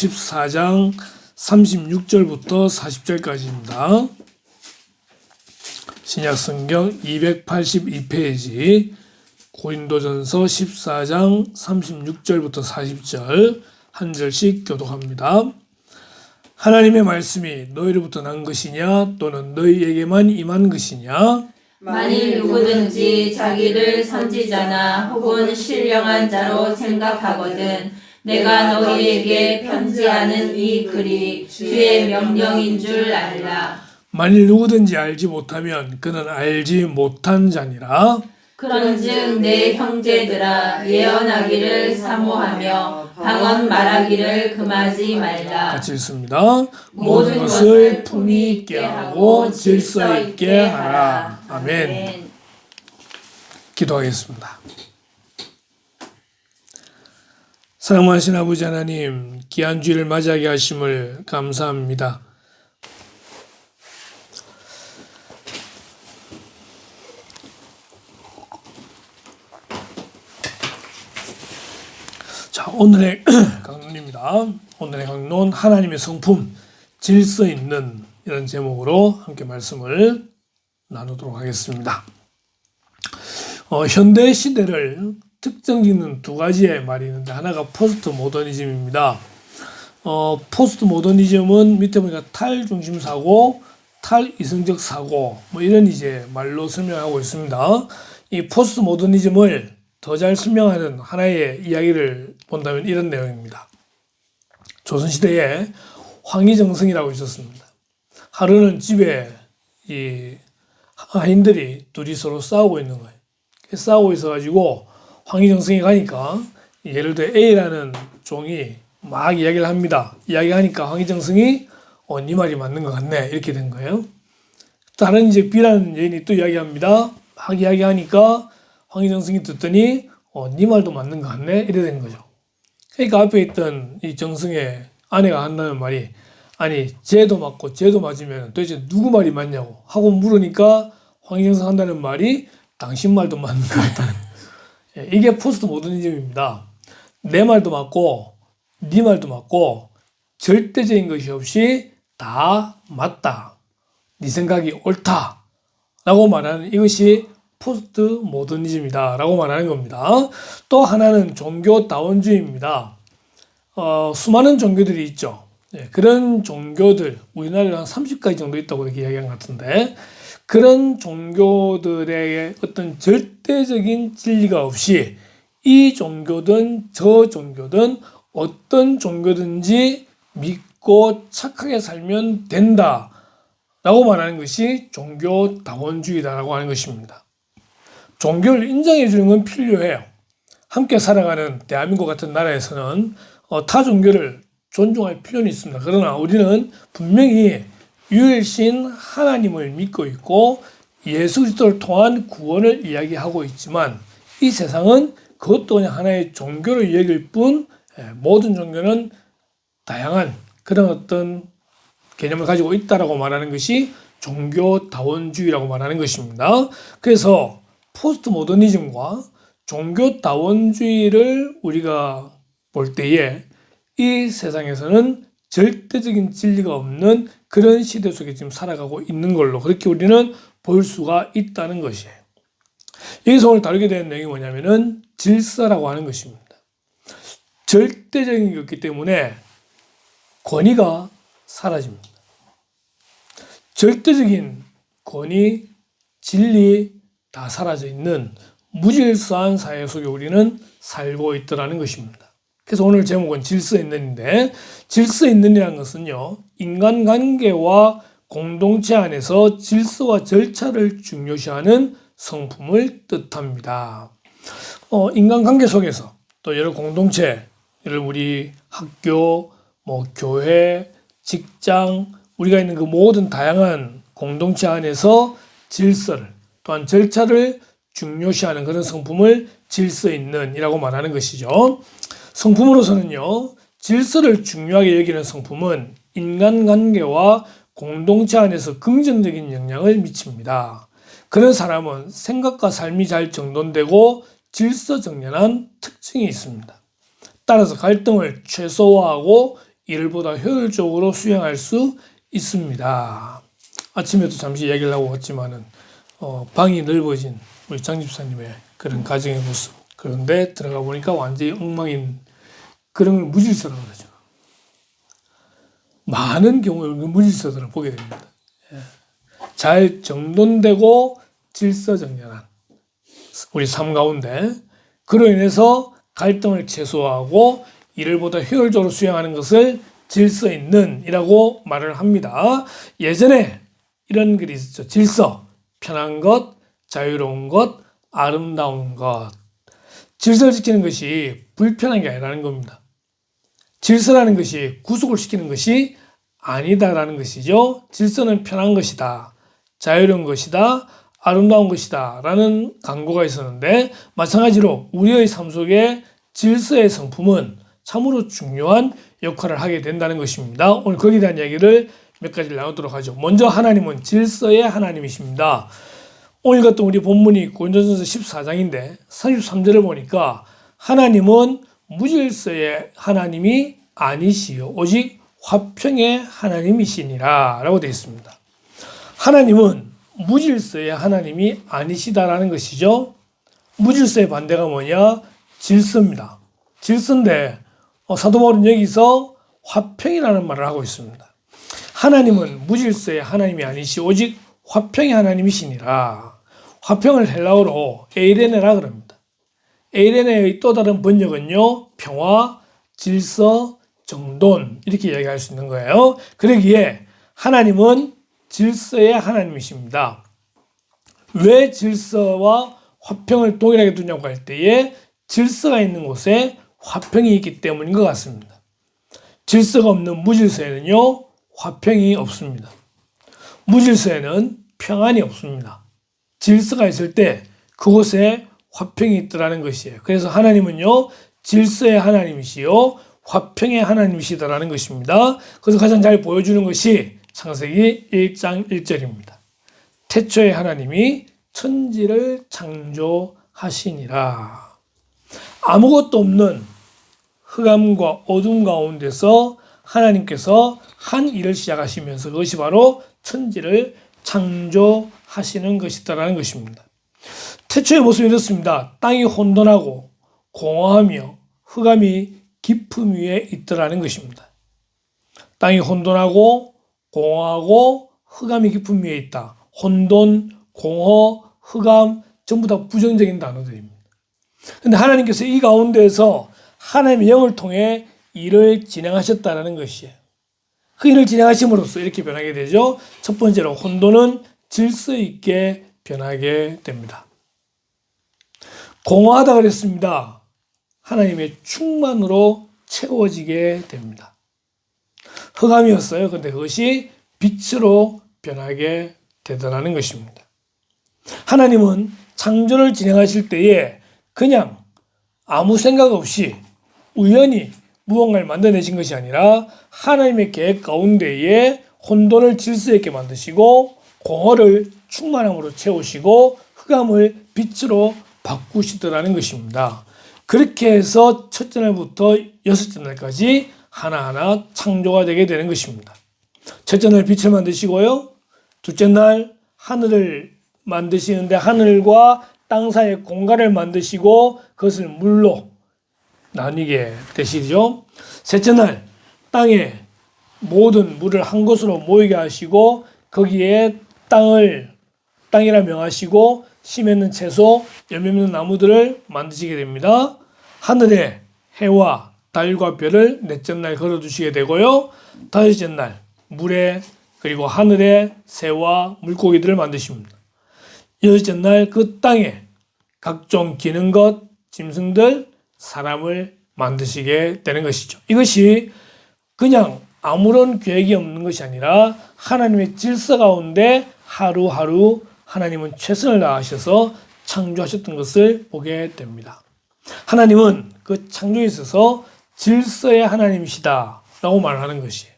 14장 36절부터 40절까지입니다. 신약성경 282페이지 고린도전서 14장 36절부터 40절 한 절씩 교독합니다. 하나님의 말씀이 너희로부터 난 것이냐 또는 너희에게만 임한 것이냐? 만일 누구든지 자기를 선지자나 혹은 신령한 자로 생각하거든 내가 너희에게 편지하는 이 글이 주의 명령인 줄 알라. 만일 누구든지 알지 못하면 그는 알지 못한 자니라. 그런즉 내 형제들아 예언하기를 사모하며 방언 말하기를 금하지 말라. 같이 읽습니다. 모든 것을 품위 있게 하고 질서 있게 하라. 아멘. 기도하겠습니다. 사랑하신 아버지 하나님, 귀한 주일을 맞이하게 하심을 감사합니다. 자, 오늘의 강론입니다. 오늘의 강론 하나님의 성품, 질서 있는 이런 제목으로 함께 말씀을 나누도록 하겠습니다. 현대 시대를 특정짓는 두 가지의 말이 있는데 하나가 포스트 모더니즘입니다. 포스트 모더니즘은 밑에 보니까 탈중심 사고, 탈이성적 사고 뭐 이런 이제 말로 설명하고 있습니다. 이 포스트 모더니즘을 더 잘 설명하는 하나의 이야기를 본다면 이런 내용입니다. 조선시대에 황희정성이라고 있었습니다. 하루는 집에 이 하인들이 둘이 서로 싸우고 있는 거예요. 싸우고 있어가지고 황희정성이 가니까 예를 들어 A라는 종이 막 이야기를 합니다. 이야기하니까 황희정성이 네 말이 맞는 것 같네 이렇게 된 거예요. 다른 이제 B라는 여인이 또 이야기합니다. 막 이야기하니까 황희정성이 듣더니 네 말도 맞는 것 같네 이래 된 거죠. 그러니까 앞에 있던 이 정성의 아내가 한다는 말이 아니 쟤도 맞고 쟤도 맞으면 도대체 누구 말이 맞냐고 하고 물으니까 황희정성 한다는 말이 당신 말도 맞는 것 같다는 이게 포스트 모더니즘입니다. 내 말도 맞고 네 말도 맞고 절대적인 것이 없이 다 맞다. 네 생각이 옳다. 라고 말하는 이것이 포스트 모더니즘이다. 라고 말하는 겁니다. 또 하나는 종교다원주의입니다. 수많은 종교들이 있죠. 그런 종교들, 우리나라에 한 30가지 정도 있다고 이렇게 이야기한 것 같은데 그런 종교들의 어떤 절대적인 진리가 없이 이 종교든 저 종교든 어떤 종교든지 믿고 착하게 살면 된다 라고 말하는 것이 종교다원주의다라고 하는 것입니다. 종교를 인정해 주는 건 필요해요. 함께 살아가는 대한민국 같은 나라에서는 타 종교를 존중할 필요는 있습니다. 그러나 우리는 분명히 유일신 하나님을 믿고 있고 예수 그리스도를 통한 구원을 이야기하고 있지만 이 세상은 그것도 그냥 하나의 종교를 얘기할 뿐 모든 종교는 다양한 그런 어떤 개념을 가지고 있다라고 말하는 것이 종교다원주의라고 말하는 것입니다. 그래서 포스트 모더니즘과 종교다원주의를 우리가 볼 때에 이 세상에서는 절대적인 진리가 없는 그런 시대 속에 지금 살아가고 있는 걸로 그렇게 우리는 볼 수가 있다는 것이에요. 여기서 오늘 다루게 되는 내용이 뭐냐면은 질서라고 하는 것입니다. 절대적인 것이기 때문에 권위가 사라집니다. 절대적인 권위, 진리 다 사라져 있는 무질서한 사회 속에 우리는 살고 있더라는 것입니다. 그래서 오늘 제목은 질서 있는인데 질서 있는이라는 것은요 인간관계와 공동체 안에서 질서와 절차를 중요시하는 성품을 뜻합니다. 인간관계 속에서 또 여러 공동체, 예를 우리 학교, 교회, 직장 우리가 있는 그 모든 다양한 공동체 안에서 질서를 또한 절차를 중요시하는 그런 성품을 질서 있는이라고 말하는 것이죠. 성품으로서는요, 질서를 중요하게 여기는 성품은 인간관계와 공동체 안에서 긍정적인 영향을 미칩니다. 그런 사람은 생각과 삶이 잘 정돈되고 질서정연한 특징이 있습니다. 따라서 갈등을 최소화하고 일을 보다 효율적으로 수행할 수 있습니다. 아침에도 잠시 얘기를 하고 왔지만은 방이 넓어진 우리 장 집사님의 그런 가정의 모습, 그런데 들어가 보니까 완전히 엉망인 그런 걸 무질서라고 그러죠. 많은 경우에 무질서들을 보게 됩니다. 잘 정돈되고 질서정연한 우리 삶 가운데 그로 인해서 갈등을 최소화하고 일을 보다 효율적으로 수행하는 것을 질서 있는 이라고 말을 합니다. 예전에 이런 글이 있었죠. 질서, 편한 것, 자유로운 것, 아름다운 것. 질서를 지키는 것이 불편한 게 아니라는 겁니다. 질서라는 것이 구속을 시키는 것이 아니다라는 것이죠. 질서는 편한 것이다. 자유로운 것이다. 아름다운 것이다. 라는 강구가 있었는데 마찬가지로 우리의 삶 속에 질서의 성품은 참으로 중요한 역할을 하게 된다는 것입니다. 오늘 거기에 대한 이야기를 몇 가지를 나누도록 하죠. 먼저 하나님은 질서의 하나님이십니다. 오늘 같은 우리 본문이 고린도전서 14장인데 33절을 보니까 하나님은 무질서의 하나님이 아니시요 오직 화평의 하나님이시니라 라고 되어 있습니다. 하나님은 무질서의 하나님이 아니시다라는 것이죠. 무질서의 반대가 뭐냐? 질서입니다. 질서인데 사도 바울은 여기서 화평이라는 말을 하고 있습니다. 하나님은 무질서의 하나님이 아니시 오직 화평의 하나님이시니라. 화평을 헬라어로 에이레네라 그럽니다. 에이레네의 또 다른 번역은요, 평화, 질서, 정돈 이렇게 이야기할 수 있는 거예요. 그러기에 하나님은 질서의 하나님이십니다. 왜 질서와 화평을 동일하게 두냐고 할 때에 질서가 있는 곳에 화평이 있기 때문인 것 같습니다. 질서가 없는 무질서에는요, 화평이 없습니다. 무질서에는 평안이 없습니다. 질서가 있을 때 그곳에 화평이 있더라는 것이에요. 그래서 하나님은요, 질서의 하나님이시요 화평의 하나님이시다라는 것입니다. 그래서 가장 잘 보여주는 것이 창세기 1장 1절입니다. 태초에 하나님이 천지를 창조하시니라. 아무것도 없는 흑암과 어둠 가운데서 하나님께서 한 일을 시작하시면서 그것이 바로 천지를 창조하시는 것이다라는 것입니다. 태초의 모습이 이렇습니다. 땅이 혼돈하고 공허하며 흑암이 깊음 위에 있더라는 것입니다. 땅이 혼돈하고 공허하고 흑암이 깊음 위에 있다. 혼돈, 공허, 흑암 전부 다 부정적인 단어들입니다. 그런데 하나님께서 이 가운데에서 하나님의 영을 통해 일을 진행하셨다는 것이에요. 그 일을 진행하심으로써 이렇게 변하게 되죠. 첫 번째로 혼돈은 질서 있게 변하게 됩니다. 공허하다 그랬습니다. 하나님의 충만으로 채워지게 됩니다. 흑암이었어요. 그런데 그것이 빛으로 변하게 되더라는 것입니다. 하나님은 창조를 진행하실 때에 그냥 아무 생각 없이 우연히 무언가를 만들어내신 것이 아니라 하나님의 계획 가운데에 혼돈을 질서 있게 만드시고 공허를 충만함으로 채우시고 흑암을 빛으로 바꾸시더라는 것입니다. 그렇게 해서 첫째 날부터 여섯째 날까지 하나하나 창조가 되게 되는 것입니다. 첫째 날 빛을 만드시고요. 둘째 날 하늘을 만드시는데 하늘과 땅 사이의 공간을 만드시고 그것을 물로 나뉘게 되시죠. 셋째 날 땅에 모든 물을 한 곳으로 모이게 하시고 거기에 땅이라 명하시고 씨 맺는 채소, 열매 맺는 나무들을 만드시게 됩니다. 하늘에 해와 달과 별을 넷째 날 걸어두시게 되고요. 다섯째 날 물에 그리고 하늘에 새와 물고기들을 만드십니다. 여섯째 날 그 땅에 각종 기는 것, 짐승들, 사람을 만드시게 되는 것이죠. 이것이 그냥 아무런 계획이 없는 것이 아니라 하나님의 질서 가운데 하루하루 하나님은 최선을 다하셔서 창조하셨던 것을 보게 됩니다. 하나님은 그 창조에 있어서 질서의 하나님이시다 라고 말하는 것이에요.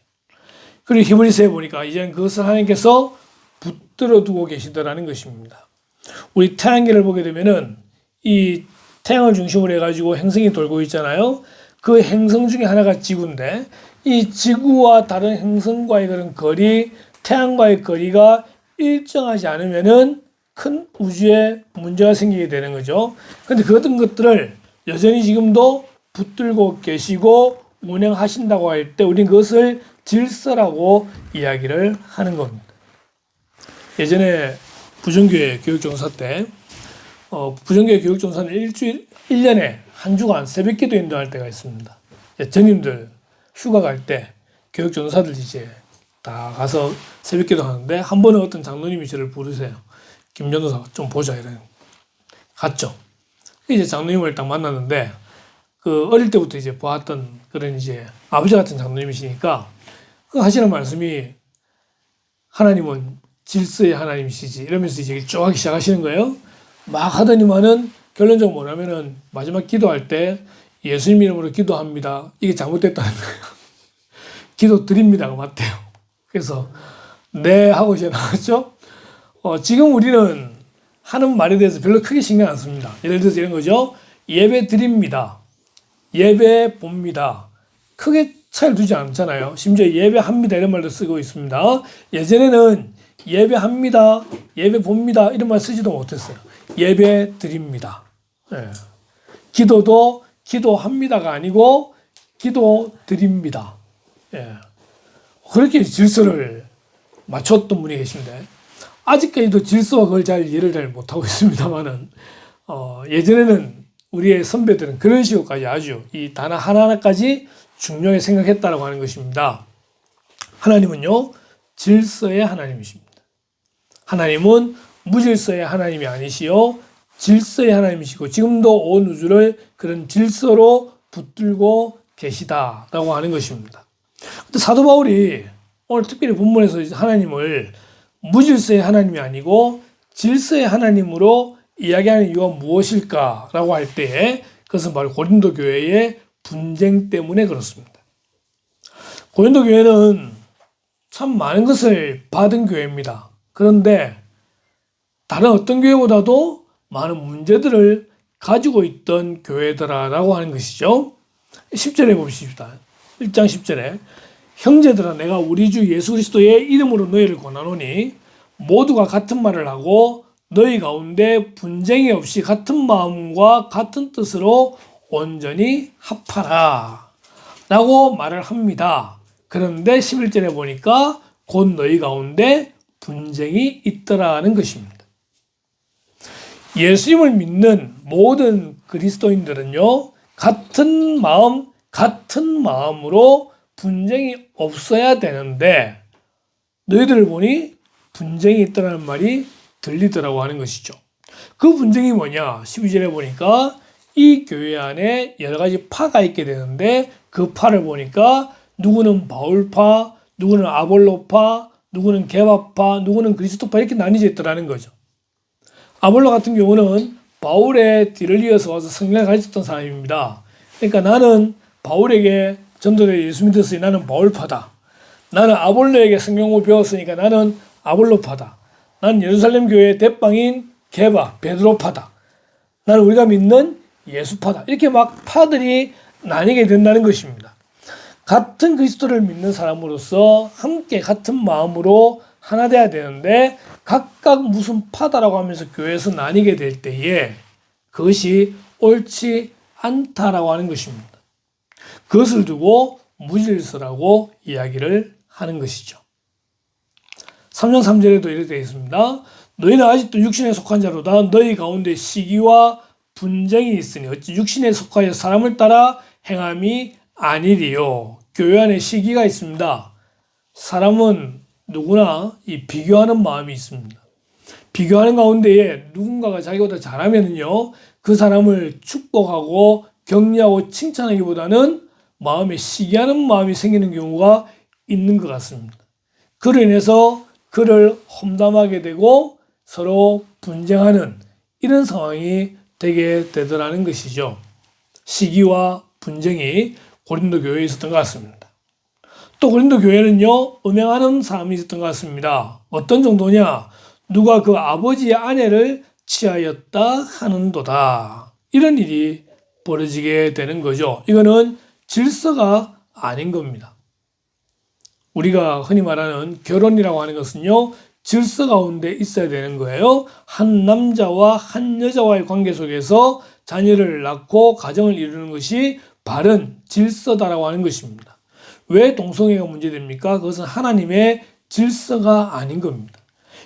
그리고 히브리서에 보니까 이제는 그것을 하나님께서 붙들어 두고 계시더라는 것입니다. 우리 태양계를 보게 되면은 이 태양을 중심으로 해가지고 행성이 돌고 있잖아요. 그 행성 중에 하나가 지구인데 이 지구와 다른 행성과의 그런 거리, 태양과의 거리가 일정하지 않으면은 큰 우주에 문제가 생기게 되는 거죠. 근데 그런 것들을 여전히 지금도 붙들고 계시고 운행하신다고 할 때 우리는 그것을 질서라고 이야기를 하는 겁니다. 예전에 부정교회 교육종사 때 부정교회 교육종사는 1년에 한 주간 새벽 기도 인도할 때가 있습니다. 전임들 휴가 갈 때 교육종사들 이제 다 가서 새벽 기도 하는데 한 번은 어떤 장로님이 저를 부르세요. 김 전도사 좀 보자 이래. 갔죠. 이제 장로님을 딱 만났는데 그 어릴 때부터 이제 보았던 그런 이제 아버지 같은 장로님이시니까 그 하시는 말씀이 하나님은 질서의 하나님이시지 이러면서 이제 쭉 하기 시작하시는 거예요. 막 하더니만은 결론적으로 뭐냐면은 마지막 기도할 때 예수님 이름으로 기도합니다. 이게 잘못됐다는 거예요. 기도 드립니다가 맞대요. 그래서 네 하고 이제 나왔죠. 지금 우리는 하는 말에 대해서 별로 크게 신경 안 씁니다. 예를 들어서 이런 거죠. 예배 드립니다. 예배 봅니다. 크게 차이를 두지 않잖아요. 심지어 예배합니다 이런 말도 쓰고 있습니다. 예전에는 예배합니다, 예배 봅니다 이런 말 쓰지도 못했어요. 예배 드립니다. 예. 기도도 기도합니다가 아니고 기도 드립니다. 예. 그렇게 질서를 맞췄던 분이 계신데 아직까지도 질서와 그걸 잘 이해를 잘 못하고 있습니다만은 예전에는 우리의 선배들은 그런 식으로까지 아주 이 단어 하나하나까지 중요하게 생각했다라고 하는 것입니다. 하나님은요 질서의 하나님이십니다. 하나님은 무질서의 하나님이 아니시요 질서의 하나님이시고 지금도 온 우주를 그런 질서로 붙들고 계시다라고 하는 것입니다. 근데 사도 바울이 오늘 특별히 본문에서 하나님을 무질서의 하나님이 아니고 질서의 하나님으로 이야기하는 이유가 무엇일까라고 할 때에 그것은 바로 고린도 교회의 분쟁 때문에 그렇습니다. 고린도 교회는 참 많은 것을 받은 교회입니다. 그런데 다른 어떤 교회보다도 많은 문제들을 가지고 있던 교회더라라고 하는 것이죠. 10절에 봅시다. 1장 10절에 형제들아 내가 우리 주 예수 그리스도의 이름으로 너희를 권하노니 모두가 같은 말을 하고 너희 가운데 분쟁이 없이 같은 마음과 같은 뜻으로 온전히 합하라 라고 말을 합니다. 그런데 11절에 보니까 곧 너희 가운데 분쟁이 있더라는 것입니다. 예수님을 믿는 모든 그리스도인들은요 같은 마음, 같은 마음으로 분쟁이 없어야 되는데 너희들을 보니 분쟁이 있다는 말이 들리더라고 하는 것이죠. 그 분쟁이 뭐냐? 12절에 보니까 이 교회 안에 여러 가지 파가 있게 되는데 그 파를 보니까 누구는 바울파, 누구는 아볼로파, 누구는 게바파, 누구는 그리스도파 이렇게 나뉘어져 있더라는 거죠. 아볼로 같은 경우는 바울의 뒤를 이어서 와서 성경을 가르쳤던 사람입니다. 그러니까 나는 바울에게 전도를 예수 믿었으니 나는 바울파다. 나는 아볼로에게 성경을 배웠으니까 나는 아볼로파다. 나는 예루살렘 교회의 대빵인 게바, 베드로파다. 나는 우리가 믿는 예수파다. 이렇게 막 파들이 나뉘게 된다는 것입니다. 같은 그리스도를 믿는 사람으로서 함께 같은 마음으로 하나 돼야 되는데 각각 무슨 파다라고 하면서 교회에서 나뉘게 될 때에 그것이 옳지 않다라고 하는 것입니다. 그것을 두고 무질서라고 이야기를 하는 것이죠. 3장 3절에도 이렇게 되어 있습니다. 너희는 아직도 육신에 속한 자로다. 너희 가운데 시기와 분쟁이 있으니 어찌 육신에 속하여 사람을 따라 행함이 아니리요. 교회 안에 시기가 있습니다. 사람은 누구나 이 비교하는 마음이 있습니다. 비교하는 가운데에 누군가가 자기보다 잘하면요 그 사람을 축복하고 격려하고 칭찬하기보다는 마음에 시기하는 마음이 생기는 경우가 있는 것 같습니다. 그로 인해서 그를 험담하게 되고 서로 분쟁하는 이런 상황이 되게 되더라는 것이죠. 시기와 분쟁이 고린도 교회에 있었던 것 같습니다. 또 고린도 교회는요 음행하는 사람이 있었던 것 같습니다. 어떤 정도냐? 누가 그 아버지의 아내를 취하였다 하는도다. 이런 일이 벌어지게 되는 거죠. 이거는 질서가 아닌 겁니다. 우리가 흔히 말하는 결혼이라고 하는 것은요, 질서 가운데 있어야 되는 거예요. 한 남자와 한 여자와의 관계 속에서 자녀를 낳고 가정을 이루는 것이 바른 질서다라고 하는 것입니다. 왜 동성애가 문제됩니까? 그것은 하나님의 질서가 아닌 겁니다.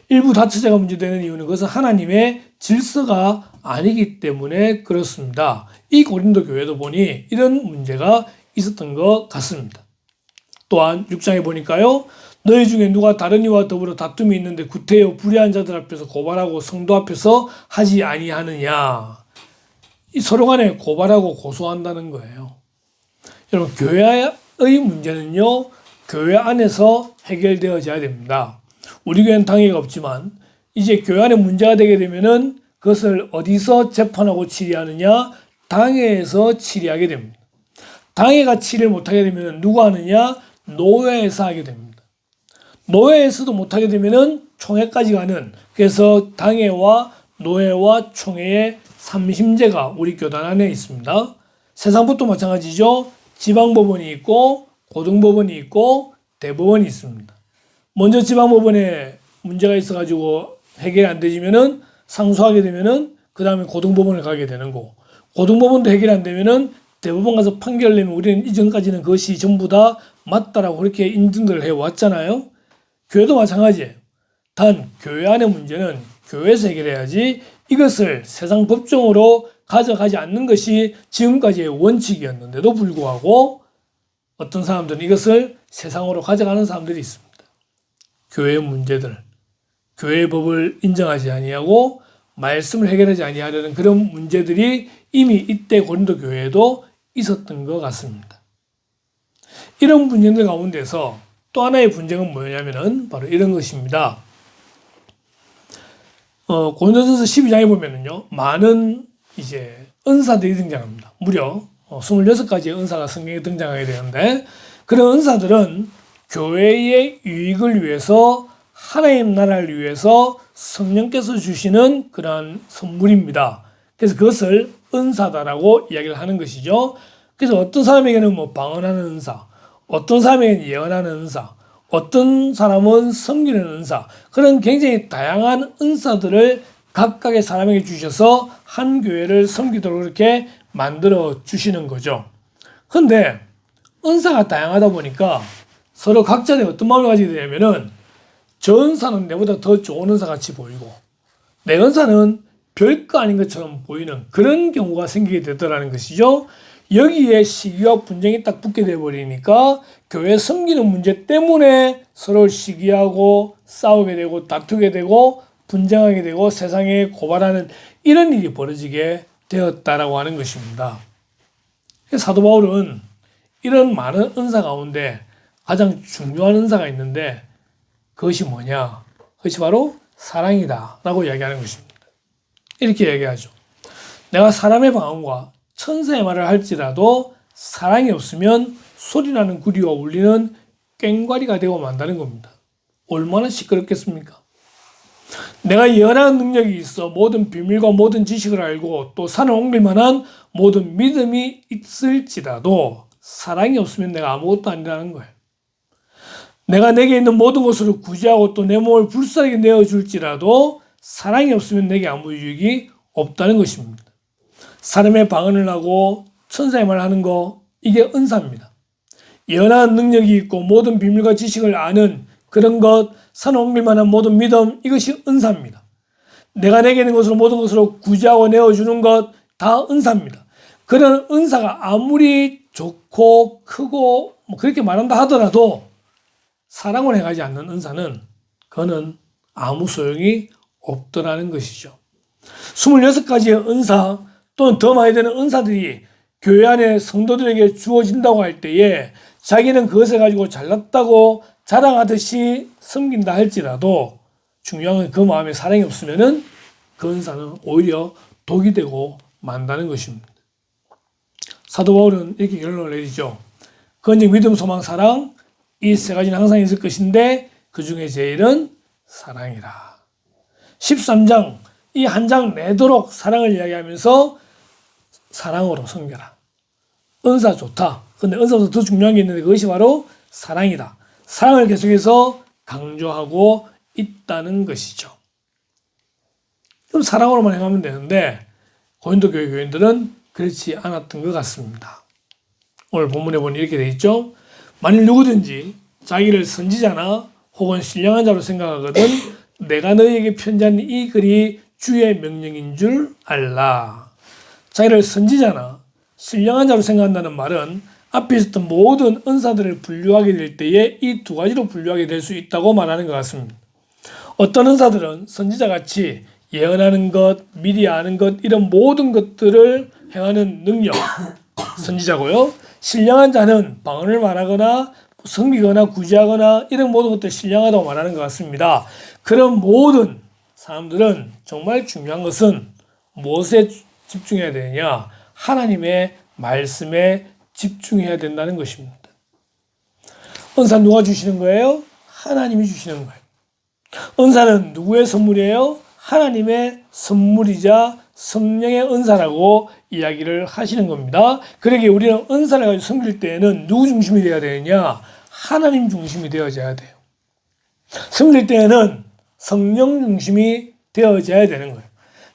일부 다처제가 문제되는 이유는 그것은 하나님의 질서가 아니기 때문에 그렇습니다. 이 고린도 교회도 보니 이런 문제가 있었던 것 같습니다. 또한 6장에 보니까요, 너희 중에 누가 다른 이와 더불어 다툼이 있는데 구태여 불의한 자들 앞에서 고발하고 성도 앞에서 하지 아니하느냐. 이 서로 간에 고발하고 고소한다는 거예요. 여러분, 교회의 문제는요, 교회 안에서 해결되어져야 됩니다. 우리 교회는 당회가 없지만 이제 교회 안에 문제가 되게 되면은 그것을 어디서 재판하고 치리하느냐? 당회에서 치리하게 됩니다. 당회가 치리를 못하게 되면 누가 하느냐? 노회에서 하게 됩니다. 노회에서도 못하게 되면은 총회까지 가는, 그래서 당회와 노회와 총회의 삼심제가 우리 교단 안에 있습니다. 세상법도 마찬가지죠. 지방법원이 있고 고등법원이 있고 대법원이 있습니다. 먼저 지방법원에 문제가 있어가지고 해결이 안 되지면은 상소하게 되면은 그 다음에 고등법원을 가게 되는 거고, 고등법원도 해결이 안 되면은 대법원 가서 판결을 내면 우리는 이전까지는 그것이 전부 다 맞다라고 그렇게 인증을 해왔잖아요. 교회도 마찬가지예요. 단 교회 안의 문제는 교회에서 해결해야지 이것을 세상 법정으로 가져가지 않는 것이 지금까지의 원칙이었는데도 불구하고 어떤 사람들은 이것을 세상으로 가져가는 사람들이 있습니다. 교회의 문제들, 교회의 법을 인정하지 아니하고 말씀을 해결하지 아니하려는 그런 문제들이 이미 이때 고린도 교회에도 있었던 것 같습니다. 이런 분쟁들 가운데서 또 하나의 분쟁은 뭐냐면은 바로 이런 것입니다. 고린도전서 12장에 보면은요, 많은 이제 은사들이 등장합니다. 무려 26가지의 은사가 성경에 등장하게 되는데, 그런 은사들은 교회의 유익을 위해서, 하나님 나라를 위해서 성령께서 주시는 그러한 선물입니다. 그래서 그것을 은사다라고 이야기를 하는 것이죠. 그래서 어떤 사람에게는 뭐 방언하는 은사, 어떤 사람에게는 예언하는 은사, 어떤 사람은 섬기는 은사, 그런 굉장히 다양한 은사들을 각각의 사람에게 주셔서 한 교회를 섬기도록 이렇게 만들어 주시는 거죠. 그런데 은사가 다양하다 보니까 서로 각자의 어떤 마음을 가지게 되냐면은 저 은사는 내보다 더 좋은 은사 같이 보이고 내 은사는 별거 아닌 것처럼 보이는 그런 경우가 생기게 되더라는 것이죠. 여기에 시기와 분쟁이 딱 붙게 되어버리니까 교회 섬기는 문제 때문에 서로 시기하고 싸우게 되고 다투게 되고 분쟁하게 되고 세상에 고발하는 이런 일이 벌어지게 되었다라고 하는 것입니다. 사도 바울은 이런 많은 은사 가운데 가장 중요한 은사가 있는데 그것이 뭐냐? 그것이 바로 사랑이다 라고 이야기하는 것입니다. 이렇게 얘기하죠. 내가 사람의 방언과 천사의 말을 할지라도 사랑이 없으면 소리나는 구리와 울리는 꽹과리가 되고 만다는 겁니다. 얼마나 시끄럽겠습니까? 내가 예언하는 능력이 있어 모든 비밀과 모든 지식을 알고 또 산을 옮길 만한 모든 믿음이 있을지라도 사랑이 없으면 내가 아무것도 아니라는 거예요. 내가 내게 있는 모든 것으로 구제하고 또 내 몸을 불쌍하게 내어줄지라도 사랑이 없으면 내게 아무 유익이 없다는 것입니다. 사람의 방언을 하고 천사의 말을 하는 거, 이게 은사입니다. 예언하는 능력이 있고 모든 비밀과 지식을 아는 그런 것, 산을 옮길 만한 모든 믿음, 이것이 은사입니다. 내가 내게 있는 것으로 모든 것으로 구제하고 내어주는 것, 다 은사입니다. 그런 은사가 아무리 좋고 크고 뭐 그렇게 말한다 하더라도 사랑을 해가지 않는 은사는 그거는 아무 소용이 없더라는 것이죠. 26가지의 은사 또는 더 많이 되는 은사들이 교회 안에 성도들에게 주어진다고 할 때에 자기는 그것을 가지고 잘났다고 자랑하듯이 섬긴다 할지라도 중요한 건 그 마음에 사랑이 없으면은 그 은사는 오히려 독이 되고 만다는 것입니다. 사도 바울은 이렇게 결론을 내리죠. 그건 믿음, 소망, 사랑, 이 세 가지는 항상 있을 것인데 그 중에 제일은 사랑이라. 13장 이 한 장 내도록 사랑을 이야기하면서 사랑으로 섬겨라. 은사 좋다. 근데 은사보다 더 중요한 게 있는데 그것이 바로 사랑이다. 사랑을 계속해서 강조하고 있다는 것이죠. 그럼 사랑으로만 행하면 되는데 고린도 교회 교인들은 그렇지 않았던 것 같습니다. 오늘 본문에 보니 이렇게 되어 있죠. 만일 누구든지 자기를 선지자나 혹은 신령한 자로 생각하거든 내가 너희에게 편지한 이 글이 주의 명령인 줄 알라. 자기를 선지자나 신령한 자로 생각한다는 말은 앞에 있었던 모든 은사들을 분류하게 될 때에 이 두 가지로 분류하게 될 수 있다고 말하는 것 같습니다. 어떤 은사들은 선지자같이 예언하는 것, 미리 아는 것 이런 모든 것들을 행하는 능력, 선지자고요. 신령한 자는 방언을 말하거나 섬기거나 구제하거나 이런 모든 것들 신령하다고 말하는 것 같습니다. 그런 모든 사람들은 정말 중요한 것은 무엇에 집중해야 되느냐? 하나님의 말씀에 집중해야 된다는 것입니다. 은사 누가 주시는 거예요? 하나님이 주시는 거예요. 은사는 누구의 선물이에요? 하나님의 선물이자 성령의 은사라고 이야기를 하시는 겁니다. 그러기에 우리는 은사를 가지고 섬길 때에는 누구 중심이 되어야 되느냐? 하나님 중심이 되어져야 돼요. 섬길 때에는 성령 중심이 되어져야 되는 거예요.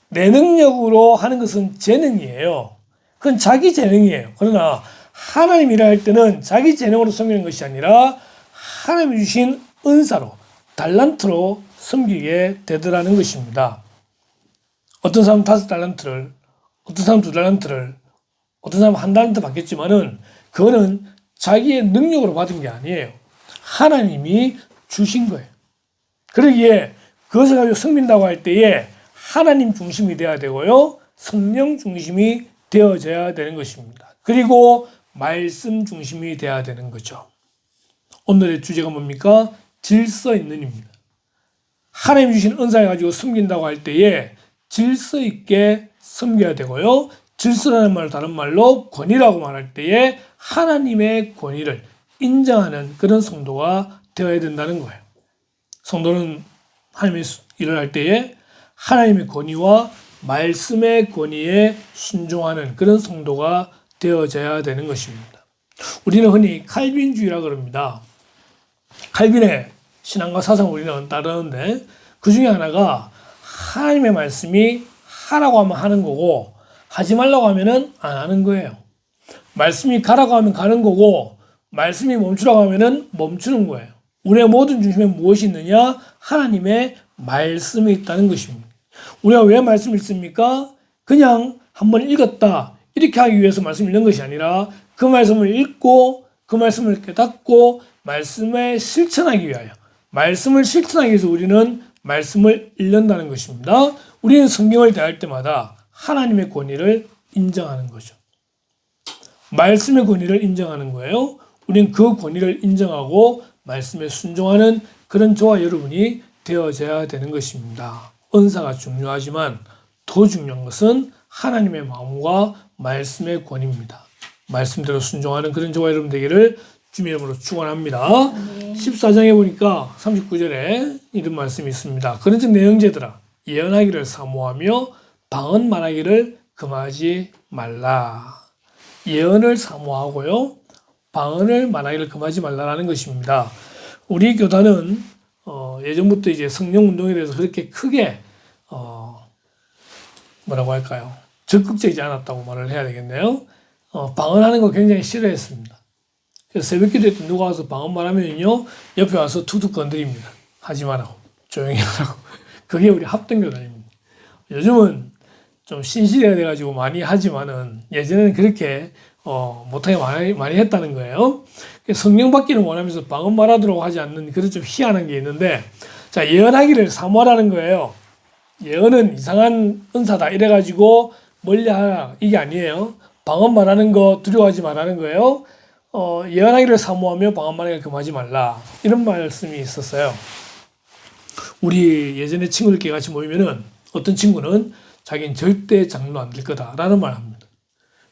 내 능력으로 하는 것은 재능이에요. 그건 자기 재능이에요. 그러나 하나님 일을 할 때는 자기 재능으로 섬기는 것이 아니라 하나님이 주신 은사로, 달란트로 섬기게 되더라는 것입니다. 어떤 사람은 5달란트를, 어떤 사람은 2달란트를, 어떤 사람은 1달란트 받겠지만은 그거는 자기의 능력으로 받은 게 아니에요. 하나님이 주신 거예요. 그러기에 그것을 가지고 섬긴다고 할 때에 하나님 중심이 되어야 되고요. 성령 중심이 되어져야 되는 것입니다. 그리고 말씀 중심이 되어야 되는 거죠. 오늘의 주제가 뭡니까? 질서 있는 입니다. 하나님 주신 은사를 가지고 섬긴다고 할 때에 질서 있게 섬겨야 되고요. 질서라는 말 다른 말로 권위라고 말할 때에 하나님의 권위를 인정하는 그런 성도가 되어야 된다는 거예요. 성도는 하나님의 일을 할 때에 하나님의 권위와 말씀의 권위에 순종하는 그런 성도가 되어져야 되는 것입니다. 우리는 흔히 칼빈주의라고 그럽니다. 칼빈의 신앙과 사상을 우리는 따르는데 그 중에 하나가 하나님의 말씀이 하라고 하면 하는 거고 하지 말라고 하면은 안 하는 거예요. 말씀이 가라고 하면 가는 거고 말씀이 멈추라고 하면은 멈추는 거예요. 우리의 모든 중심에 무엇이 있느냐? 하나님의 말씀이 있다는 것입니다. 우리가 왜 말씀을 읽습니까? 그냥 한번 읽었다 이렇게 하기 위해서 말씀을 읽는 것이 아니라 그 말씀을 읽고 그 말씀을 깨닫고 말씀에 실천하기 위하여 말씀을 실천하기 위해서 우리는 말씀을 읽는다는 것입니다. 우리는 성경을 대할 때마다 하나님의 권위를 인정하는 거죠. 말씀의 권위를 인정하는 거예요. 우리는 그 권위를 인정하고 말씀에 순종하는 그런 저와 여러분이 되어져야 되는 것입니다. 은사가 중요하지만 더 중요한 것은 하나님의 마음과 말씀의 권위입니다. 말씀대로 순종하는 그런 저와 여러분 되기를 주님의 이름으로 축원합니다. 14장에 보니까 39절에 이런 말씀이 있습니다. 그런즉 내 형제들아 예언하기를 사모하며 방언 말하기를 금하지 말라. 예언을 사모하고요. 방언을 말하기를 금하지 말라라는 것입니다. 우리 교단은 예전부터 이제 성령 운동에 대해서 그렇게 크게 뭐라고 할까요? 적극적이지 않았다고 말을 해야 되겠네요. 방언하는 거 굉장히 싫어했습니다. 그래서 새벽기도에 누가 와서 방언 말하면요 옆에 와서 툭툭 건드립니다. 하지 말라고 조용히 하라고. 그게 우리 합동교단입니다. 요즘은 좀 신시대가 돼가지고 많이 하지만은 예전에는 그렇게 못하게 많이 했다는 거예요. 성령 받기를 원하면서 방언 말하도록 하지 않는 그런 좀 희한한 게 있는데, 자, 예언하기를 사모하라는 거예요. 예언은 이상한 은사다 이래가지고 멀리하라 이게 아니에요. 방언 말하는 거 두려워하지 말라는 거예요. 예언하기를 사모하며 방언 말하기를 금하지 말라 이런 말씀이 있었어요. 우리 예전에 친구들끼리 같이 모이면은 어떤 친구는 자기는 절대 장로 안 될 거다라는 말을 합니다.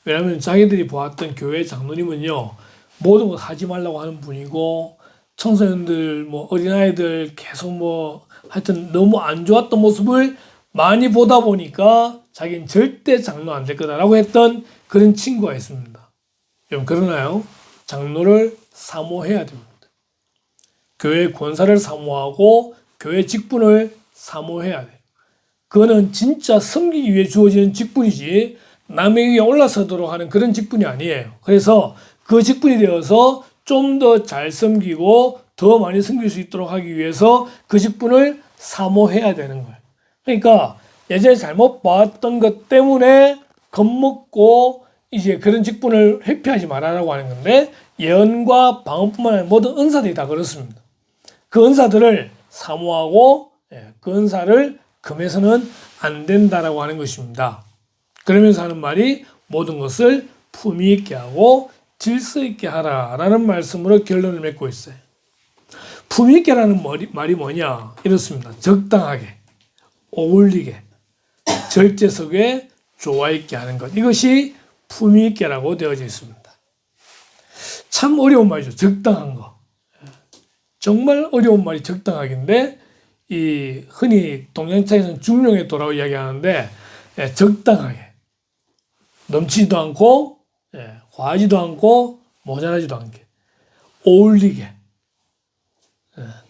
왜냐하면 자기들이 보았던 교회 장로님은요 모든 걸 하지 말라고 하는 분이고 청소년들 뭐 어린아이들 계속 뭐 하여튼 너무 안 좋았던 모습을 많이 보다 보니까 자기는 절대 장로 안 될 거다라고 했던 그런 친구가 있습니다. 여러분 그러나요? 장로를 사모해야 됩니다. 교회 권사를 사모하고 교회 직분을 사모해야 돼. 그거는 진짜 섬기기 위해 주어지는 직분이지 남의 위에 올라서도록 하는 그런 직분이 아니에요. 그래서 그 직분이 되어서 좀 더 잘 섬기고 더 많이 섬길 수 있도록 하기 위해서 그 직분을 사모해야 되는 거예요. 그러니까 예전에 잘못 봤던 것 때문에 겁먹고 이제 그런 직분을 회피하지 말아라고 하는 건데, 예언과 방언뿐만 아니라 모든 은사들이 다 그렇습니다. 그 은사들을 사모하고 그 은사를 금해서는 안 된다라고 하는 것입니다. 그러면서 하는 말이 모든 것을 품위 있게 하고 질서 있게 하라라는 말씀으로 결론을 맺고 있어요. 품위 있게라는 말이 뭐냐? 이렇습니다. 적당하게, 어울리게, 절제석에 조화 있게 하는 것. 이것이 품위 있게라고 되어져 있습니다. 참 어려운 말이죠. 적당한 거. 정말 어려운 말이 적당하기인데, 이 흔히 동양차에서는 중용의 도라고 이야기하는데, 적당하게, 넘치지도 않고 과하지도 않고 모자라지도 않게, 어울리게,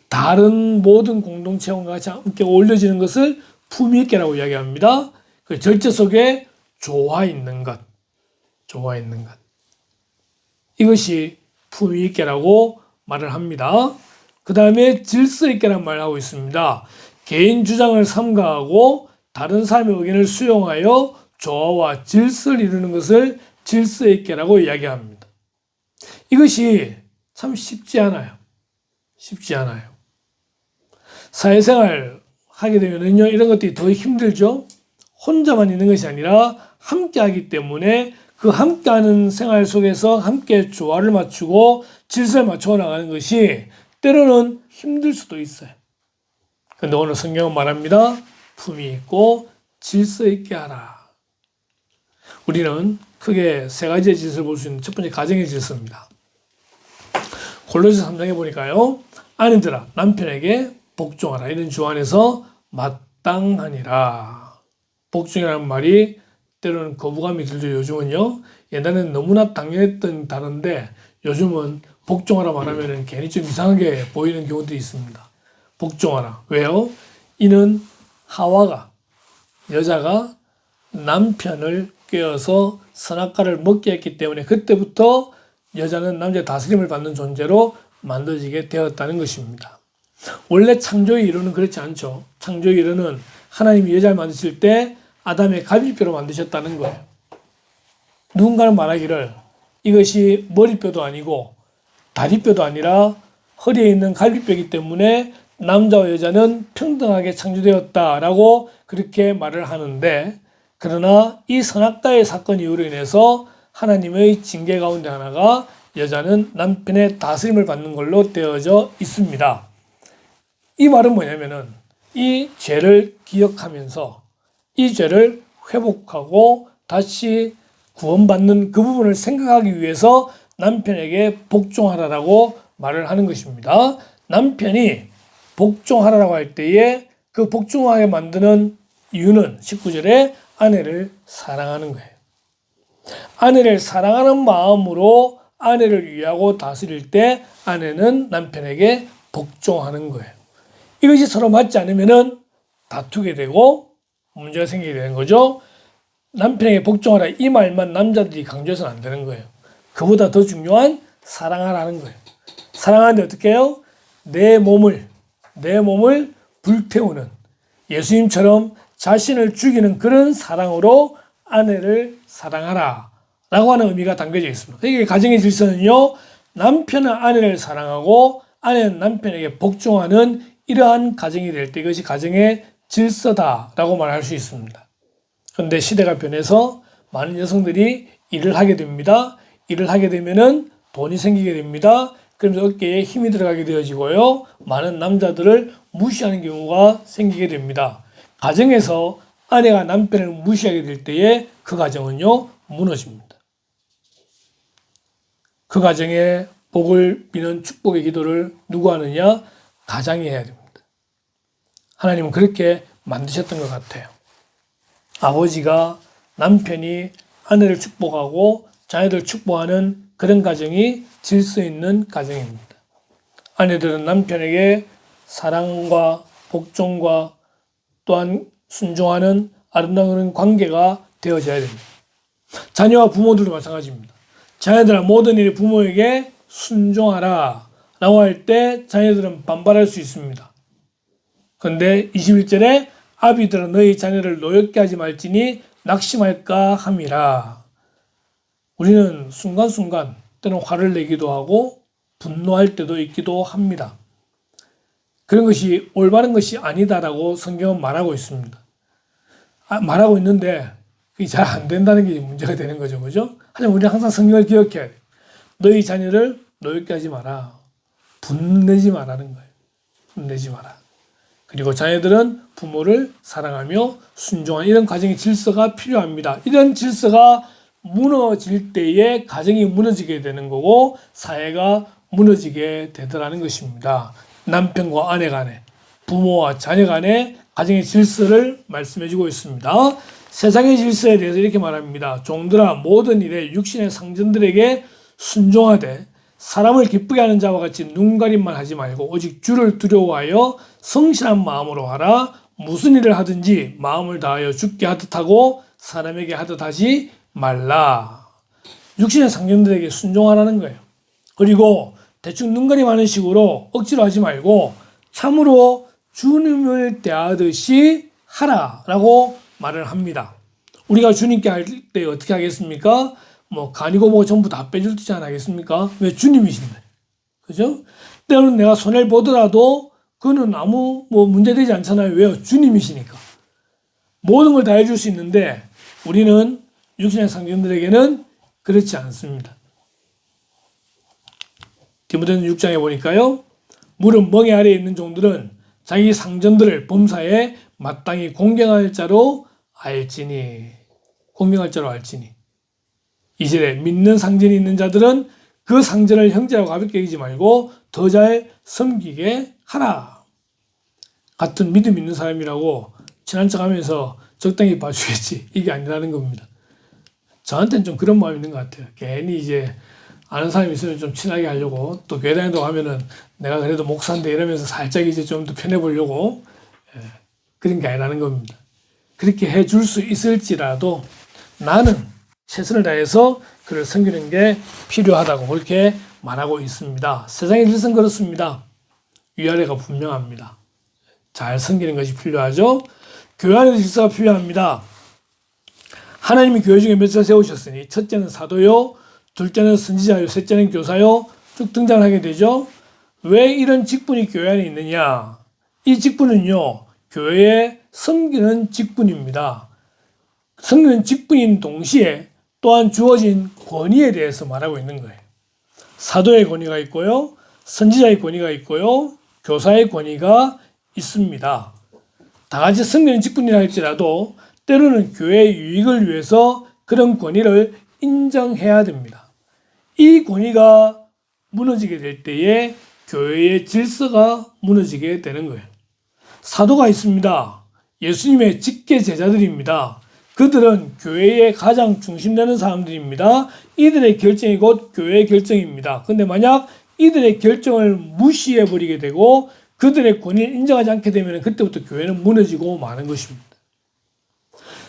다른 모든 공동체와 같이 함께 어울려지는 것을 품위 있게라고 이야기합니다. 그 절제 속에 조화 있는 것, 조화 있는 것. 이것이 품위 있게라고 말을 합니다. 그 다음에 질서 있게란 말을 하고 있습니다. 개인 주장을 삼가하고 다른 사람의 의견을 수용하여 조화와 질서를 이루는 것을 질서 있게라고 이야기합니다. 이것이 참 쉽지 않아요. 쉽지 않아요. 사회생활 하게 되면요, 이런 것들이 더 힘들죠. 혼자만 있는 것이 아니라 함께 하기 때문에 그 함께하는 생활 속에서 함께 조화를 맞추고 질서를 맞춰 나가는 것이 때로는 힘들 수도 있어요. 그런데 오늘 성경은 말합니다. 품위 있고 질서 있게 하라. 우리는 크게 세 가지의 질서를 볼 수 있는 첫 번째 가정의 질서입니다. 골로새 3장에 보니까요, 아내들아 남편에게 복종하라. 이런 주 안에서 마땅하니라. 복종이라는 말이 때로는 거부감이 들죠. 요즘은요. 옛날에는 너무나 당연했던 단어인데 요즘은 복종하라 말하면 괜히 좀 이상하게 보이는 경우도 있습니다. 복종하라. 왜요? 이는 하와가, 여자가 남편을 꿰어서 선악과를 먹게 했기 때문에 그때부터 여자는 남자의 다스림을 받는 존재로 만들어지게 되었다는 것입니다. 원래 창조의 이론은 그렇지 않죠. 창조의 이론은 하나님이 여자를 만드실 때 아담의 갈비뼈로 만드셨다는 거예요. 누군가는 말하기를 이것이 머리뼈도 아니고 다리뼈도 아니라 허리에 있는 갈비뼈이기 때문에 남자와 여자는 평등하게 창조되었다라고 그렇게 말을 하는데, 그러나 이 선악과의 사건 이후로 인해서 하나님의 징계 가운데 하나가 여자는 남편의 다스림을 받는 걸로 되어져 있습니다. 이 말은 뭐냐면은 이 죄를 기억하면서 이 죄를 회복하고 다시 구원받는 그 부분을 생각하기 위해서 남편에게 복종하라라고 말을 하는 것입니다. 남편이 복종하라라고 할 때에 그 복종하게 만드는 이유는 19절에 아내를 사랑하는 거예요. 아내를 사랑하는 마음으로 아내를 위하고 다스릴 때 아내는 남편에게 복종하는 거예요. 이것이 서로 맞지 않으면은 다투게 되고 문제가 생기게 되는 거죠. 남편에게 복종하라 이 말만 남자들이 강조해서는 안 되는 거예요. 그보다 더 중요한 사랑하라는 거예요. 사랑하는데 어떻게 해요? 내 몸을 불태우는 예수님처럼 자신을 죽이는 그런 사랑으로 아내를 사랑하라 라고 하는 의미가 담겨져 있습니다. 이게 가정의 질서는요, 남편은 아내를 사랑하고 아내는 남편에게 복종하는 이러한 가정이 될 때 이것이 가정의 질서다라고 말할 수 있습니다. 그런데 시대가 변해서 많은 여성들이 일을 하게 됩니다. 일을 하게 되면은 돈이 생기게 됩니다. 그러면서 어깨에 힘이 들어가게 되어지고요. 많은 남자들을 무시하는 경우가 생기게 됩니다. 가정에서 아내가 남편을 무시하게 될 때에 그 가정은요, 무너집니다. 그 가정에 복을 비는 축복의 기도를 누구 하느냐? 가장이 해야 됩니다. 하나님은 그렇게 만드셨던 것 같아요. 아버지가 남편이 아내를 축복하고 자녀들 축복하는 그런 가정이 질서 있는 가정입니다. 아내들은 남편에게 사랑과 복종과 또한 순종하는 아름다운 관계가 되어져야 됩니다. 자녀와 부모들도 마찬가지입니다. 자녀들아 모든 일에 부모에게 순종하라 라고 할 때 자녀들은 반발할 수 있습니다. 그런데 21절에 아비들아 너희 자녀를 노엽게 하지 말지니 낙심할까 함이라. 우리는 순간순간 때는 화를 내기도 하고 분노할 때도 있기도 합니다. 그런 것이 올바른 것이 아니다라고 성경은 말하고 있습니다. 말하고 있는데 그게 잘 안 된다는 게 문제가 되는 거죠. 그죠? 하지만 우리는 항상 성경을 기억해야 돼요. 너희 자녀를 노엽게 하지 마라. 분내지 마라는 거예요. 분내지 마라. 그리고 자녀들은 부모를 사랑하며 순종하는 이런 가정의 질서가 필요합니다. 이런 질서가 무너질 때에 가정이 무너지게 되는 거고 사회가 무너지게 되더라는 것입니다. 남편과 아내 간에, 부모와 자녀 간에 가정의 질서를 말씀해 주고 있습니다. 세상의 질서에 대해서 이렇게 말합니다. 종들아 모든 일에 육신의 상전들에게 순종하되 사람을 기쁘게 하는 자와 같이 눈가림만 하지 말고 오직 주를 두려워하여 성실한 마음으로 하라. 무슨 일을 하든지 마음을 다하여 주께 하듯 하고 사람에게 하듯 하지 말라. 육신의 상전들에게 순종하라는 거예요. 그리고 대충 눈가림하는 식으로 억지로 하지 말고 참으로 주님을 대하듯이 하라라고 말을 합니다. 우리가 주님께 할 때 어떻게 하겠습니까? 뭐 간이고 뭐 전부 다 빼줄 듯이 안 하겠습니까? 왜 주님이신데. 그죠? 때로는 내가 손해를 보더라도 그는 아무 뭐 문제되지 않잖아요. 왜요? 주님이시니까. 모든 걸 다 해줄 수 있는데 우리는 육신의 상전들에게는 그렇지 않습니다. 디모데는 6장에 보니까요. 무릇 멍에 아래에 있는 종들은 자기 상전들을 범사에 마땅히 공경할 자로 알지니. 공경할 자로 알지니. 2절에 믿는 상전이 있는 자들은 그 상전을 형제라고 가볍게 여기지 말고 더 잘 섬기게 하라. 같은 믿음 있는 사람이라고 친한 척하면서 적당히 봐주겠지. 이게 아니라는 겁니다. 저한테는 좀 그런 마음이 있는 것 같아요. 괜히 이제 아는 사람이 있으면 좀 친하게 하려고 또 교회 다닌다고 하면은 내가 그래도 목사인데 이러면서 살짝 이제 좀 더 편해 보려고 그런 게 아니라는 겁니다. 그렇게 해줄 수 있을지라도 나는 최선을 다해서 그를 섬기는 게 필요하다고 그렇게 말하고 있습니다. 세상의 질서는 그렇습니다. 위아래가 분명합니다. 잘 섬기는 것이 필요하죠. 교회 안의 질서가 필요합니다. 하나님이 교회 중에 몇을 세우셨으니 첫째는 사도요, 둘째는 선지자요, 셋째는 교사요 쭉 등장하게 되죠. 왜 이런 직분이 교회 안에 있느냐? 이 직분은요, 교회에 섬기는 직분입니다. 섬기는 직분인 동시에 또한 주어진 권위에 대해서 말하고 있는 거예요. 사도의 권위가 있고요, 선지자의 권위가 있고요, 교사의 권위가 있습니다. 다 같이 섬기는 직분이라 할지라도 때로는 교회의 유익을 위해서 그런 권위를 인정해야 됩니다. 이 권위가 무너지게 될 때에 교회의 질서가 무너지게 되는 거예요. 사도가 있습니다. 예수님의 직계 제자들입니다. 그들은 교회의 가장 중심되는 사람들입니다. 이들의 결정이 곧 교회의 결정입니다. 그런데 만약 이들의 결정을 무시해버리게 되고 그들의 권위를 인정하지 않게 되면 그때부터 교회는 무너지고 마는 것입니다.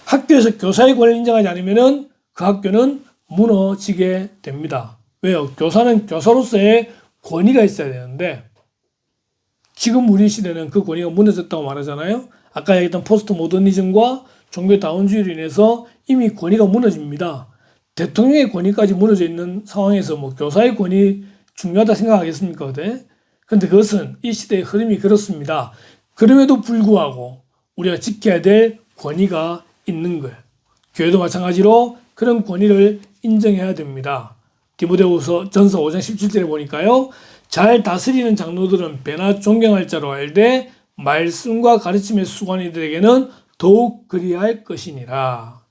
학교에서 교사의 권위를 인정하지 않으면 그 학교는 무너지게 됩니다. 왜요? 교사는 교사로서의 권위가 있어야 되는데 지금 우리 시대는 그 권위가 무너졌다고 말하잖아요. 아까 얘기했던 포스트 모더니즘과 종교 다원주의로 인해서 이미 권위가 무너집니다. 대통령의 권위까지 무너져 있는 상황에서 뭐 교사의 권위 중요하다 생각하겠습니까? 그런데 그것은 이 시대의 흐름이 그렇습니다. 그럼에도 불구하고 우리가 지켜야 될 권위가 있는 거예요. 교회도 마찬가지로 그런 권위를 인정해야 됩니다. 디모데후서 전서 5장 17절에 보니까요. 잘 다스리는 장로들은 배나 존경할 자로 알되 말씀과 가르침의 수고하는 이들에게는 더욱 그리할 것이니라.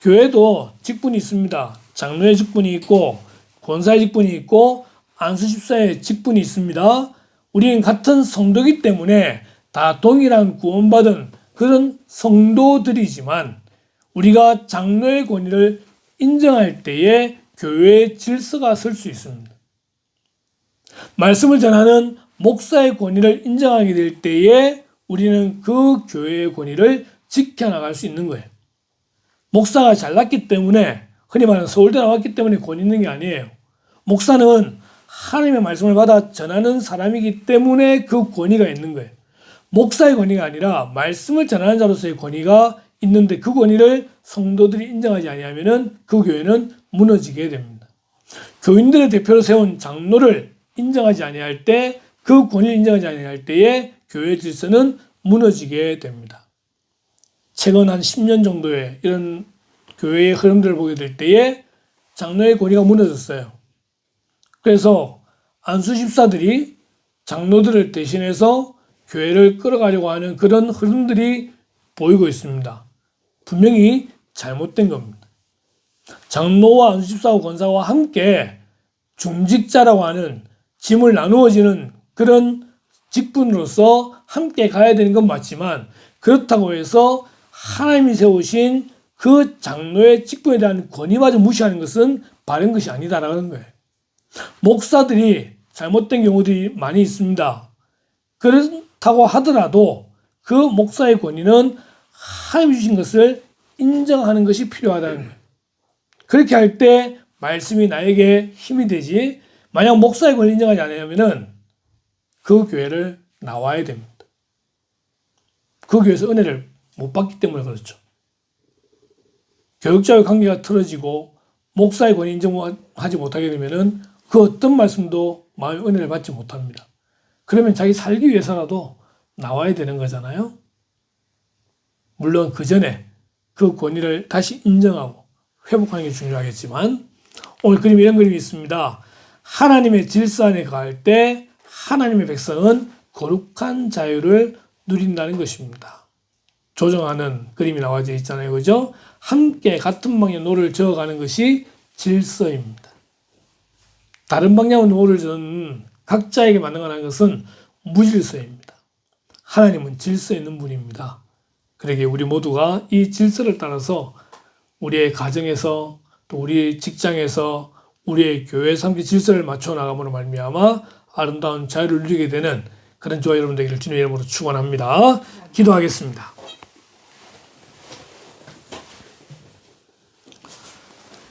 교회도 직분이 있습니다. 장로의 직분이 있고 권사의 직분이 있고 안수집사의 직분이 있습니다. 우리는 같은 성도이기 때문에 다 동일한 구원받은 그런 성도들이지만 우리가 장로의 권위를 인정할 때에 교회의 질서가 설 수 있습니다. 말씀을 전하는 목사의 권위를 인정하게 될 때에 우리는 그 교회의 권위를 지켜나갈 수 있는 거예요. 목사가 잘났기 때문에, 흔히 말하는 서울대 나왔기 때문에 권위 있는 게 아니에요. 목사는 하나님의 말씀을 받아 전하는 사람이기 때문에 그 권위가 있는 거예요. 목사의 권위가 아니라 말씀을 전하는 자로서의 권위가 있는데 그 권위를 성도들이 인정하지 아니하면 그 교회는 무너지게 됩니다. 교인들의 대표로 세운 장로를 인정하지 아니할 때, 그 권위를 인정하지 아니할 때에 교회 질서는 무너지게 됩니다. 최근 한 10년 정도의 이런 교회의 흐름들을 보게 될 때에 장로의 권위가 무너졌어요. 그래서 안수 집사들이 장로들을 대신해서 교회를 끌어가려고 하는 그런 흐름들이 보이고 있습니다. 분명히 잘못된 겁니다. 장로와 안수 집사와 권사와 함께 중직자라고 하는 짐을 나누어지는 그런 직분으로서 함께 가야 되는 건 맞지만, 그렇다고 해서 하나님이 세우신 그 장로의 직분에 대한 권위마저 무시하는 것은 바른 것이 아니다라는 거예요. 목사들이 잘못된 경우들이 많이 있습니다. 그렇다고 하더라도 그 목사의 권위는 하나님이 주신 것을 인정하는 것이 필요하다는 거예요. 그렇게 할 때 말씀이 나에게 힘이 되지, 만약 목사의 권위를 인정하지 않으면 그 교회를 나와야 됩니다. 그 교회에서 은혜를 못 받기 때문에 그렇죠. 교육자의 관계가 틀어지고 목사의 권위 인정하지 못하게 되면 그 어떤 말씀도 마음의 은혜를 받지 못합니다. 그러면 자기 살기 위해서라도 나와야 되는 거잖아요. 물론 그 전에 그 권위를 다시 인정하고 회복하는 게 중요하겠지만, 오늘 그림 이런 그림이 있습니다. 하나님의 질서 안에 거할 때 하나님의 백성은 거룩한 자유를 누린다는 것입니다. 조정하는 그림이 나와져 있잖아요. 그죠? 함께 같은 방향 노를 저어가는 것이 질서입니다. 다른 방향으로 노를 저는 각자에게 맞는 것은 무질서입니다. 하나님은 질서 있는 분입니다. 그러기에 우리 모두가 이 질서를 따라서 우리의 가정에서, 또 우리 직장에서, 우리의 교회에서 함께 질서를 맞춰 나감으로 말미암아 아름다운 자유를 누리게 되는 그런 저와 여러분 되기를 주님의 이름으로 축원합니다. 기도하겠습니다.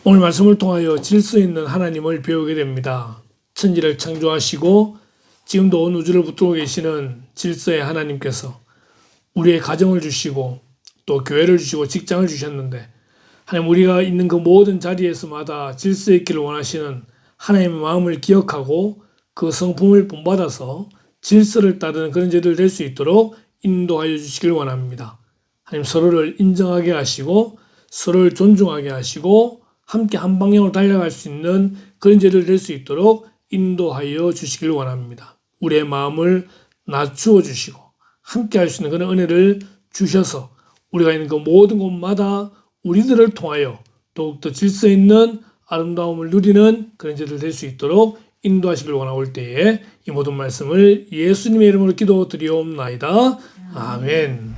오늘 말씀을 통하여 질서 있는 하나님을 배우게 됩니다. 천지를 창조하시고 지금도 온 우주를 붙들고 계시는 질서의 하나님께서 우리의 가정을 주시고 또 교회를 주시고 직장을 주셨는데, 하나님 우리가 있는 그 모든 자리에서마다 질서 있기를 원하시는 하나님의 마음을 기억하고 그 성품을 본받아서 질서를 따르는 그런 제들 될 수 있도록 인도하여 주시길 원합니다. 하나님 서로를 인정하게 하시고 서로를 존중하게 하시고 함께 한 방향으로 달려갈 수 있는 그런 제들 될 수 있도록 인도하여 주시길 원합니다. 우리의 마음을 낮추어 주시고 함께 할 수 있는 그런 은혜를 주셔서 우리가 있는 그 모든 곳마다 우리들을 통하여 더욱더 질서 있는 아름다움을 누리는 그런 제들 될 수 있도록 인도하시길 원하올 때에 이 모든 말씀을 예수님의 이름으로 기도드리옵나이다. 아멘.